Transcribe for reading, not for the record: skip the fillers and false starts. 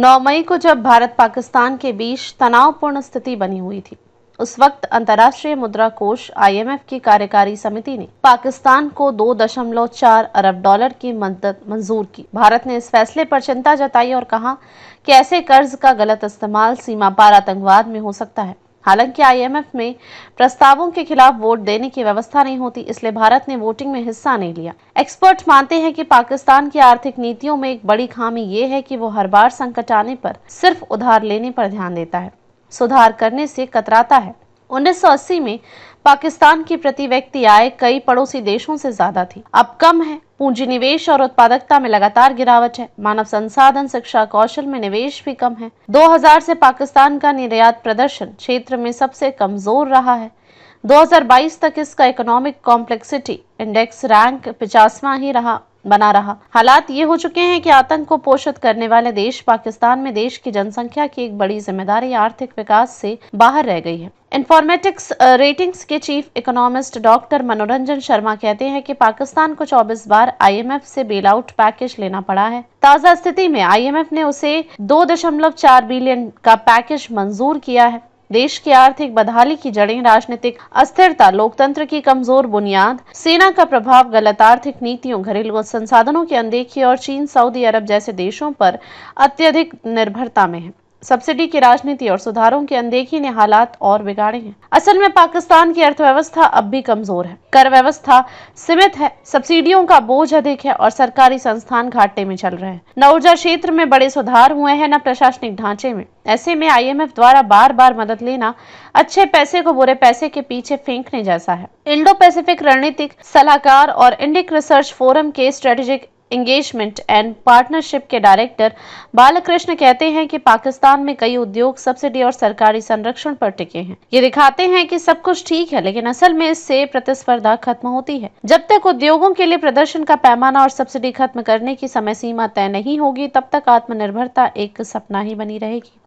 9 मई को जब भारत पाकिस्तान के बीच तनावपूर्ण स्थिति बनी हुई थी, उस वक्त अंतर्राष्ट्रीय मुद्रा कोष IMF की कार्यकारी समिति ने पाकिस्तान को 2.4 अरब डॉलर की मदद मंजूर की। भारत ने इस फैसले पर चिंता जताई और कहा कि ऐसे कर्ज का गलत इस्तेमाल सीमा पार आतंकवाद में हो सकता है। हालांकि IMF में प्रस्तावों के खिलाफ वोट देने की व्यवस्था नहीं होती, इसलिए भारत ने वोटिंग में हिस्सा नहीं लिया। एक्सपर्ट मानते हैं कि पाकिस्तान की आर्थिक नीतियों में एक बड़ी खामी ये है कि वो हर बार संकट आने पर सिर्फ उधार लेने पर ध्यान देता है, सुधार करने से कतराता है। 1980 में पाकिस्तान की प्रति व्यक्ति आय कई पड़ोसी देशों से ज्यादा थी, अब कम है। पूंजी निवेश और उत्पादकता में लगातार गिरावट है। मानव संसाधन, शिक्षा, कौशल में निवेश भी कम है। 2000 से पाकिस्तान का निर्यात प्रदर्शन क्षेत्र में सबसे कमजोर रहा है। 2022 तक इसका इकोनॉमिक कॉम्प्लेक्सिटी इंडेक्स रैंक 50वां ही बना रहा। हालात ये हो चुके हैं कि आतंक को पोषित करने वाले देश पाकिस्तान में देश की जनसंख्या की एक बड़ी जिम्मेदारी आर्थिक विकास से बाहर रह गई है। इन्फॉर्मेटिक्स रेटिंग्स के चीफ इकोनॉमिस्ट डॉक्टर मनोरंजन शर्मा कहते हैं कि पाकिस्तान को 24 बार IMF से बेल आउट पैकेज लेना पड़ा है। ताजा स्थिति में IMF ने उसे 2.4 बिलियन का पैकेज मंजूर किया है। देश की आर्थिक बदहाली की जड़ें राजनीतिक अस्थिरता, लोकतंत्र की कमजोर बुनियाद, सेना का प्रभाव, गलत आर्थिक नीतियों, घरेलू संसाधनों की अनदेखी और चीन, सऊदी अरब जैसे देशों पर अत्यधिक निर्भरता में है। सब्सिडी की राजनीति और सुधारों की अनदेखी ने हालात और बिगाड़े हैं। असल में पाकिस्तान की अर्थव्यवस्था अब भी कमजोर है, कर व्यवस्था सीमित है, सब्सिडियों का बोझ अधिक है और सरकारी संस्थान घाटे में चल रहे हैं। न ऊर्जा क्षेत्र में बड़े सुधार हुए हैं, न प्रशासनिक ढांचे में। ऐसे में IMF द्वारा बार बार मदद लेना अच्छे पैसे को बुरे पैसे के पीछे फेंकने जैसा है। इंडो पैसिफिक रणनीतिक सलाहकार और इंडिक रिसर्च फोरम के स्ट्रेटेजिक एंगेजमेंट एंड पार्टनरशिप के डायरेक्टर बालकृष्ण कहते हैं कि पाकिस्तान में कई उद्योग सब्सिडी और सरकारी संरक्षण पर टिके हैं। ये दिखाते हैं कि सब कुछ ठीक है, लेकिन असल में इससे प्रतिस्पर्धा खत्म होती है। जब तक उद्योगों के लिए प्रदर्शन का पैमाना और सब्सिडी खत्म करने की समय सीमा तय नहीं होगी, तब तक आत्मनिर्भरता एक सपना ही बनी रहेगी।